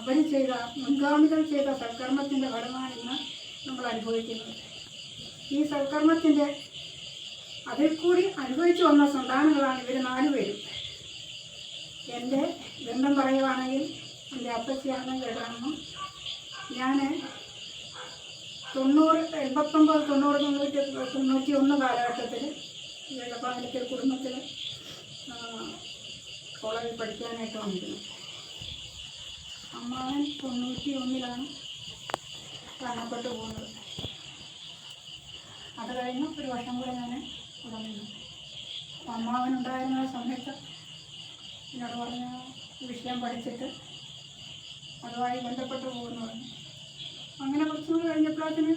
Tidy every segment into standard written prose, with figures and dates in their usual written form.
അവർ ചെയ്ത മുൻഗാമികൾ ചെയ്ത സൽക്കർമ്മത്തിൻ്റെ ഫലമാണ് ഇന്ന് നമ്മൾ അനുഭവിക്കുന്നത്. ഈ സൽക്കർമ്മത്തിൻ്റെ അതിൽ കൂടി അനുഭവിച്ചു വന്ന സന്താനങ്ങളാണ് ഇവർ 4 പേരും. എൻ്റെ ബന്ധം പറയുകയാണെങ്കിൽ എൻ്റെ അപ്പച്ചിയാണ് കേട്ടാണെന്നും ഞാൻ 89-90-91 കാലഘട്ടത്തിൽ വെള്ളപ്പാലത്തിൽ കുടുംബത്തിൽ കോളേജിൽ പഠിക്കാനായിട്ട് വന്നിരുന്നു. അമ്മാവൻ 91-ലാണ് മരണപ്പെട്ടു പോകുന്നത്. അത് കഴിഞ്ഞ് ഒരു വർഷം കൂടെ ഞാൻ ഇവിടെ നിന്നു. അമ്മാവനുണ്ടായിരുന്ന സമയത്ത് എന്നോട് പറഞ്ഞ വിഷയം പഠിച്ചിട്ട് അതുമായി ബന്ധപ്പെട്ട് പോകുന്നു പറഞ്ഞു. അങ്ങനെ കുറച്ച് കഴിഞ്ഞപ്പോഴത്തേന്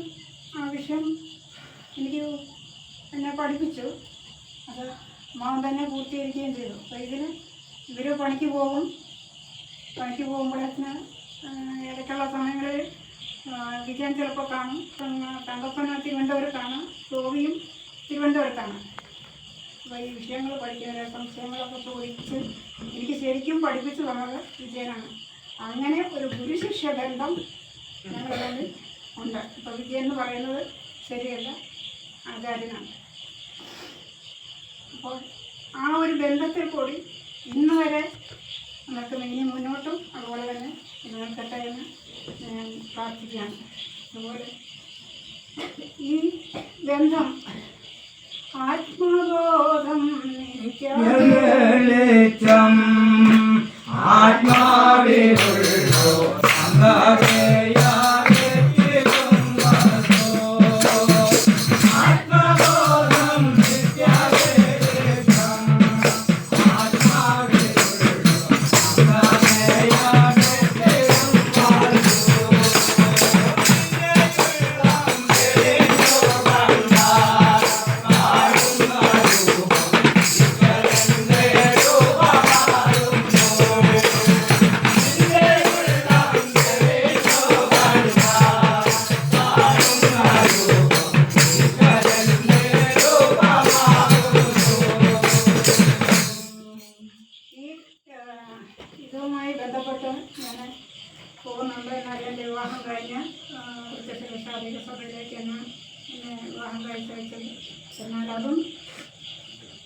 ആ വിഷയം എനിക്ക് എന്നെ പഠിപ്പിച്ചു. അത് അമ്മാവൻ തന്നെ പൂർത്തീകരിക്കുകയും ചെയ്തു. അപ്പോൾ ഇവർ പണിക്ക് പോകുമ്പോഴത്തിന് ഇടയ്ക്കുള്ള സമയങ്ങളിൽ വിജയൻ ചിലപ്പോൾ കാണും, തങ്കപ്പന തിരുവനന്തപുരത്താണ്, ഗോപിയും തിരുവനന്തപുരത്താണ്. അപ്പോൾ ഈ വിഷയങ്ങൾ പഠിക്കുന്ന സംശയങ്ങളൊക്കെ ചോദിച്ച് എനിക്ക് ശരിക്കും പഠിപ്പിച്ചു തന്നത് വിജയനാണ്. അങ്ങനെ ഒരു ഗുരുശിഷ്യ ബന്ധം ഞങ്ങളുടെ ഉണ്ട്. ഇപ്പോൾ വിജയൻ എന്ന് പറയുന്നത് ശരിയല്ല, ആചാര്യനാണ്. അപ്പോൾ ആ ഒരു ബന്ധത്തിൽ കൂടി ഇന്ന് വരെ നമുക്ക് ഇനി മുന്നോട്ടും അതുപോലെ തന്നെ നിലനിൽക്കട്ടെ എന്ന് ഞാൻ പ്രാർത്ഥിക്കുകയാണ്. അതുപോലെ ഈ ബന്ധം ആത്മബോധം ആത്മാവിലുള്ളോ ഇതുമായി ബന്ധപ്പെട്ട് ഞാൻ പോകുന്നുണ്ട്. എന്നാൽ എൻ്റെ വിവാഹം കഴിഞ്ഞ് പ്രത്യക്ഷ സഭയിലേക്ക് എന്നെ വിവാഹം കഴിച്ചത്. എന്നാൽ അതും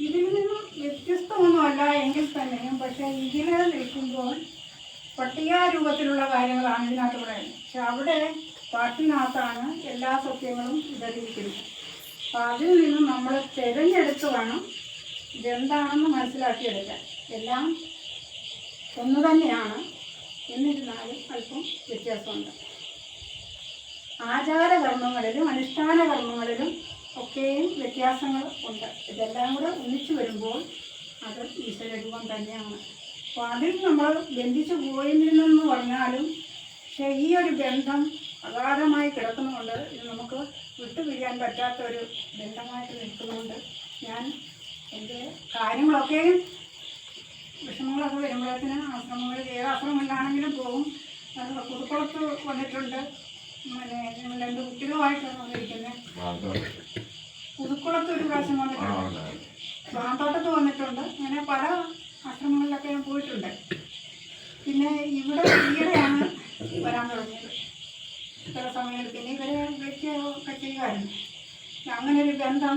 ഇതിൽ നിന്നും വ്യത്യസ്തമൊന്നുമല്ല എങ്കിൽ തന്നെയും പക്ഷേ ഇതിൽ നിൽക്കുമ്പോൾ പട്ടികാരൂപത്തിലുള്ള കാര്യങ്ങളാണ് ഇതിനകത്ത് പറയുന്നത്. പക്ഷെ അവിടെ പാട്ടിനകത്താണ് എല്ലാ സത്യങ്ങളും ഇതറിയിരിക്കുന്നത്. അപ്പം അതിൽ നിന്നും നമ്മൾ തിരഞ്ഞെടുത്ത് വേണം ഇതെന്താണെന്ന് മനസ്സിലാക്കിയെടുക്കാൻ. എല്ലാം ഒന്ന് തന്നെയാണ്, എന്നിരുന്നാലും അല്പം വ്യത്യാസമുണ്ട്. ആചാരകർമ്മങ്ങളിലും അനുഷ്ഠാന കർമ്മങ്ങളിലും ഒക്കെയും വ്യത്യാസങ്ങൾ ഉണ്ട്. ഇതെല്ലാം കൂടെ ഒന്നിച്ചു വരുമ്പോൾ അത് ഈശ്വരരൂപം തന്നെയാണ്. അപ്പോൾ അതിൽ നമ്മൾ ബന്ധിച്ചു പോയിരുന്നെന്ന് പറഞ്ഞാലും പക്ഷേ ഈ ഒരു ബന്ധം അഗാധമായി കിടക്കുന്നുണ്ട്. ഇത് നമുക്ക് വിട്ടുപിരിയാൻ പറ്റാത്തൊരു ബന്ധമായിട്ട് നിൽക്കുന്നുണ്ട്. ഞാൻ എൻ്റെ കാര്യങ്ങളൊക്കെയും വിഷമങ്ങളൊക്കെ വരുമ്പോഴത്തേന് ആശ്രമങ്ങളിൽ ഏതാശ്രമങ്ങളിലാണെങ്കിലും പോകും. പുതുക്കുളത്ത് വന്നിട്ടുണ്ട്, പിന്നെ ഞങ്ങൾ 2 കുട്ടികളുമായിട്ടാണ് വന്നിരിക്കുന്നത്. പുതുക്കുളത്ത് ഒരു പ്രാവശ്യം വന്നിട്ടുണ്ട്, പാന്തോട്ടത്ത് വന്നിട്ടുണ്ട്. അങ്ങനെ പല ആശ്രമങ്ങളിലൊക്കെ ഞാൻ പോയിട്ടുണ്ട്. പിന്നെ ഇവിടെ ഈയിടെയാണ് വരാൻ തുടങ്ങിയത് ചില സമയത്ത്. പിന്നെ ഇവരെ വിളിക്കുകയൊക്കെ ചെയ്യുമായിരുന്നു. അങ്ങനെ ഒരു ബന്ധം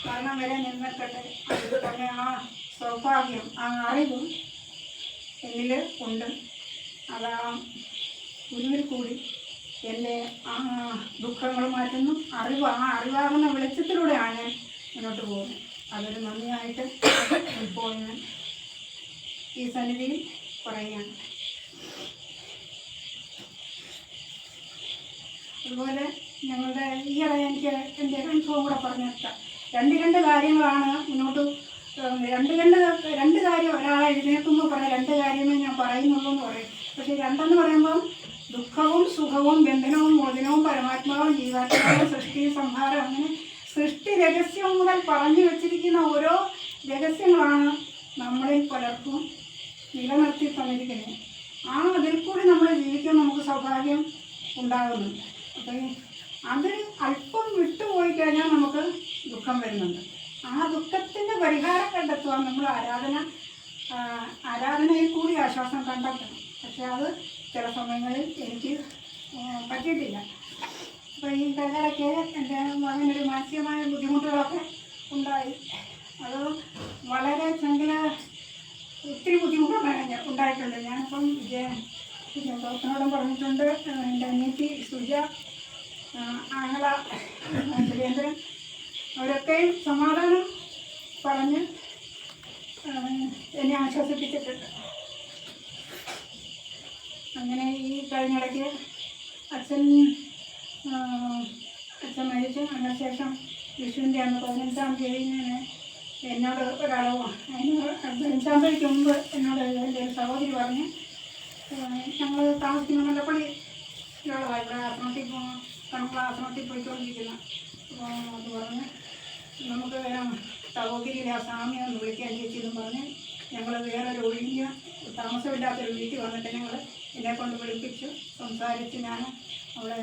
കാരണം വരെ നിന്നിട്ടട്ടെ. അതിൽ തന്നെ ആ സൗഭാഗ്യം, ആ അറിവും എന്നിൽ ഉണ്ട്. അതാ ഗുരുവിൽ കൂടി എൻ്റെ ആ ദുഃഖങ്ങൾ മാറ്റുന്നു. ആ അറിവാകുന്ന വെളിച്ചത്തിലൂടെയാണ് ഞാൻ മുന്നോട്ട് പോകുന്നത്. അതൊരു നന്ദിയായിട്ട് ഇപ്പോൾ ഞാൻ ഈ സന്നിധിയിൽ പറയുകയാണ്. അതുപോലെ ഞങ്ങളുടെ ഈയിടെ എനിക്ക് എൻ്റെ അനുഭവം കൂടെ പറഞ്ഞു നിർത്താം. രണ്ട് കാര്യങ്ങളാണ് മുന്നോട്ട്. രണ്ട് കാര്യം ഒരാളെ എഴുന്നേൽക്കുമ്പോൾ പറയാം, 2 കാര്യമേ ഞാൻ പറയുന്നുള്ളൂ എന്ന് പറയും. പക്ഷേ 2 പറയുമ്പം ദുഃഖവും സുഖവും ബന്ധനവും മോചനവും പരമാത്മാവും ജീവാത്മാവും സൃഷ്ടി സംഹാരം, അങ്ങനെ സൃഷ്ടി രഹസ്യം മുതൽ പറഞ്ഞു വെച്ചിരിക്കുന്ന ഓരോ രഹസ്യങ്ങളാണ് നമ്മളിൽ പലർക്കും നിലനിർത്തി തന്നിരിക്കുന്നത്. ആ അതിൽ കൂടി നമ്മൾ ജീവിക്കാൻ നമുക്ക് സൗഭാഗ്യം ഉണ്ടാകുന്നുണ്ട്. അപ്പം അത് അല്പം വിട്ടുപോയി കഴിഞ്ഞാൽ നമുക്ക് ദുഃഖം വരുന്നുണ്ട്. ആ ദുഃഖത്തിൻ്റെ പരിഹാരം കണ്ടെത്തുവാൻ നമ്മൾ ആരാധന ആരാധനയിൽ കൂടി ആശ്വാസം കണ്ടെത്തണം. പക്ഷെ അത് ചില സമയങ്ങളിൽ എനിക്ക് പറ്റിയിട്ടില്ല. അപ്പോൾ ഈ കഴിഞ്ഞിടയ്ക്ക് എൻ്റെ മകനൊരു മാനസികമായ ബുദ്ധിമുട്ടുകളൊക്കെ ഉണ്ടായി. അത് വളരെ ഒത്തിരി ബുദ്ധിമുട്ടുണ്ടായി ഉണ്ടായിട്ടുണ്ട്. ഞാനിപ്പം ഡോക്ടറിനോടും പറഞ്ഞിട്ടുണ്ട്. എൻ്റെ അനിയത്തി സുജ, ആങ്ങള സുരേന്ദ്രൻ, അവരൊക്കെയും സമാധാനം പറഞ്ഞ് എന്നെ ആശ്വസിപ്പിച്ചിട്ടുണ്ട്. അങ്ങനെ ഈ കഴിഞ്ഞിടയ്ക്ക് അച്ഛൻ മരിച്ചു. അതിനുശേഷം വിഷുവിൻ്റെ അന്ന് 15-ാം തീയതി എന്നോട് ഒരാൾ അതിന് 15-ാം തീയതിക്ക് മുമ്പ് എന്നോട് എൻ്റെ ഒരു സഹോദരി പറഞ്ഞ്, ഞങ്ങൾ താമസിക്കുന്ന മല്ലപ്പള്ളിയിലുള്ളതാണ്, ഇവിടെ ആശ്രമത്തിൽ പോയിക്കൊണ്ടിരിക്കുന്ന. അപ്പോൾ അത് പറഞ്ഞ് നമുക്ക് സഹോദരിയിൽ ആ സ്വാമിയെ ഒന്ന് വിളിക്കാൻ ചേച്ചിയെന്നും പറഞ്ഞ് ഞങ്ങൾ വേറൊരു ഒഴിഞ്ഞ താമസമില്ലാത്തൊരു വീട്ടിൽ വന്നിട്ട് ഞങ്ങൾ എന്നെ കൊണ്ട് വിളിപ്പിച്ചു. സംസാരിച്ച് ഞാൻ അവിടെ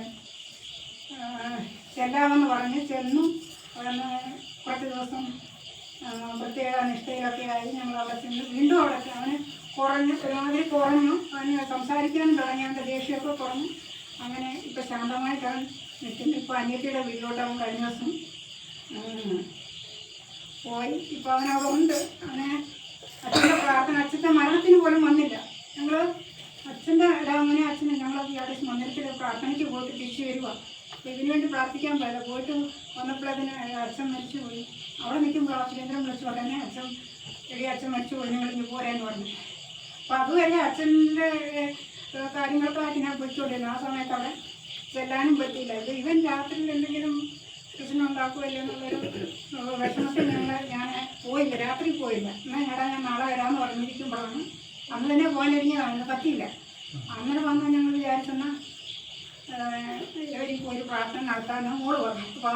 ചെല്ലാമെന്ന് പറഞ്ഞ് ചെന്നു. അവിടെ നിന്ന് കുറച്ച് ദിവസം പ്രത്യേക നിഷ്ഠയിലൊക്കെ ആയി ഞങ്ങൾ അവിടെ ചെന്ന് വീണ്ടും അവിടെ അവന് ഒരുമാതിരി കുറഞ്ഞു. അവന് സംസാരിക്കാൻ തുടങ്ങി, അവൻ്റെ ദേഷ്യമൊക്കെ കുറഞ്ഞു. അങ്ങനെ ഇപ്പം ശാന്തമായിട്ടാണ് നിൽക്കുന്നത്. ഇപ്പോൾ അനിയത്തിയുടെ വീട്ടിലോട്ട് അവൻ കഴിഞ്ഞ ദിവസം പോയി. ഇപ്പോൾ അവനവിടെ ഉണ്ട്. അവനെ അച്ഛൻ്റെ പ്രാർത്ഥന, അച്ഛൻ്റെ മരണത്തിന് പോലും വന്നില്ല. ഞങ്ങൾ അച്ഛൻ്റെ ഇടാങ്ങനെ അച്ഛനെ ഞങ്ങൾ ഇയാളുടെ മന്ദിരത്തിൽ പ്രാർത്ഥനയ്ക്ക് പോയിട്ട് തിരിച്ചു വരിക. അപ്പോൾ ഇതിനു വേണ്ടി പ്രാർത്ഥിക്കാൻ പോയത്. പോയിട്ട് വന്നപ്പോഴതിന് അച്ഛൻ മരിച്ചു പോയി. അവിടെ നിൽക്കുമ്പോൾ സുരേന്ദ്രൻ വിളിച്ചു ഉടനെ അച്ഛൻ മരിച്ചു പോയി, നിങ്ങൾ ഇങ്ങ് പോരാന്ന് പറഞ്ഞു. അപ്പോൾ അതുവരെ അച്ഛൻ്റെ കാര്യങ്ങൾക്കായിട്ട് ഞാൻ പോയിക്കൊണ്ടിരുന്നു. ആ സമയത്ത് അവിടെ ചെല്ലാനും പറ്റിയില്ല. ഇത് ഇവൻ രാത്രിയിൽ എന്തെങ്കിലും പ്രശ്നം ഉണ്ടാക്കുമല്ലോ എന്നുള്ളൊരു വിഷമത്തിൽ ഞാൻ പോയില്ല, രാത്രി പോയില്ല. എന്നാൽ ഞാൻ നാളെ വരാമെന്ന് പറഞ്ഞിരിക്കുമ്പോഴാണ് അന്ന് തന്നെ പോകാനിരിഞ്ഞതാണ്, പറ്റിയില്ല. അങ്ങനെ വന്നാൽ ഞങ്ങൾ വിചാരിച്ചെന്നാൽ ഇവരിൽ പോയി പ്രാർത്ഥന നടത്താമെന്ന് മോള് പറഞ്ഞു. അപ്പോൾ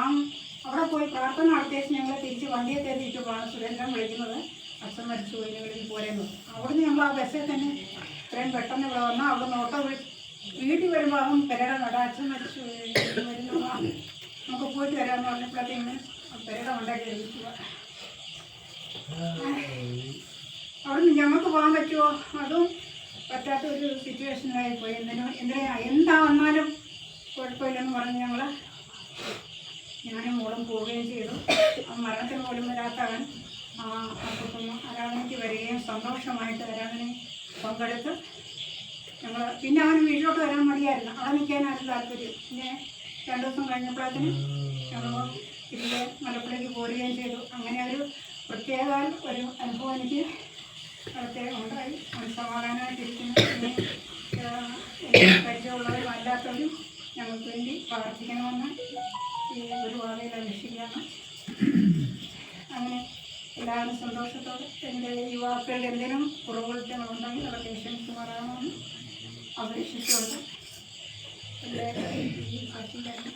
അവിടെ പോയി പ്രാർത്ഥന നടത്തിയേച്ച് ഞങ്ങൾ തിരിച്ച് വണ്ടിയെ കയറിയിട്ടുള്ളതാണ് സുരേന്ദ്രൻ വിളിക്കുന്നത്, അച്ഛൻ മരിച്ചു പോയി, ഞങ്ങളിൽ പോരെന്ന്. അവിടുന്ന് ഞങ്ങൾ ആ ബസ്സിൽ തന്നെ ഇത്രയും പെട്ടെന്ന് ഇവിടെ വന്നാൽ അവിടെ നിന്ന് ഓട്ടോ വീട്ടിൽ വരുമ്പോൾ അവൻ പെരയുടെ കട അച്ഛൻ മരിച്ചു വരുന്ന നമുക്ക് പോയിട്ട് വരാമെന്ന് പറഞ്ഞപ്പോഴത്തേന് പെരയുടെ ഉണ്ടാക്കി ഇരിക്കുക. അവിടുന്ന് ഞങ്ങൾക്ക് പോകാൻ പറ്റുമോ? അതും പറ്റാത്തൊരു സിറ്റുവേഷനായി പോയി. എന്താ വന്നാലും കുഴപ്പമില്ലെന്ന് പറഞ്ഞ് ഞാനും മോളും പോവുകയും ചെയ്തു. ആ മരണത്തിന് പോലും വരാത്തവൻ ആരാധനയ്ക്ക് വരികയും സന്തോഷമായിട്ട് ആരാധനയിൽ പങ്കെടുത്ത് പിന്നെ അവന് വീട്ടിലോട്ട് വരാൻ മടിയായിരുന്നു. അവിടെ നിൽക്കാനായിരുന്നു താല്പര്യം. പിന്നെ 2 ദിവസം കഴിഞ്ഞപ്പോഴത്തേന് ഞങ്ങൾ തിരികെ മലപ്പുഴയ്ക്ക് പോരുകയും ചെയ്തു. അങ്ങനെ ഒരു പ്രത്യേക ഒരു അനുഭവം എനിക്ക് അവിടുത്തെ ഉണ്ടായി. സമാധാനമായിട്ടിരിക്കുന്നു. പിന്നെ പരിചയമുള്ളവരും അല്ലാത്തവരും ഞങ്ങൾക്ക് വേണ്ടി പ്രാർത്ഥിക്കണമെന്ന് ഈ ഒരു വാർത്തയിൽ അന്വേഷിക്കുകയാണ്. അങ്ങനെ എല്ലാവരും സന്തോഷത്തോടെ എൻ്റെ യുവാക്കളുടെ എന്തെങ്കിലും കുറവുകളുണ്ടെങ്കിൽ അതൊക്കെ ക്ഷമിക്കുമാറാണെന്ന് അപേക്ഷിച്ചുകൊണ്ട് എൻ്റെ ഈ സാക്ഷിക്കാരൻ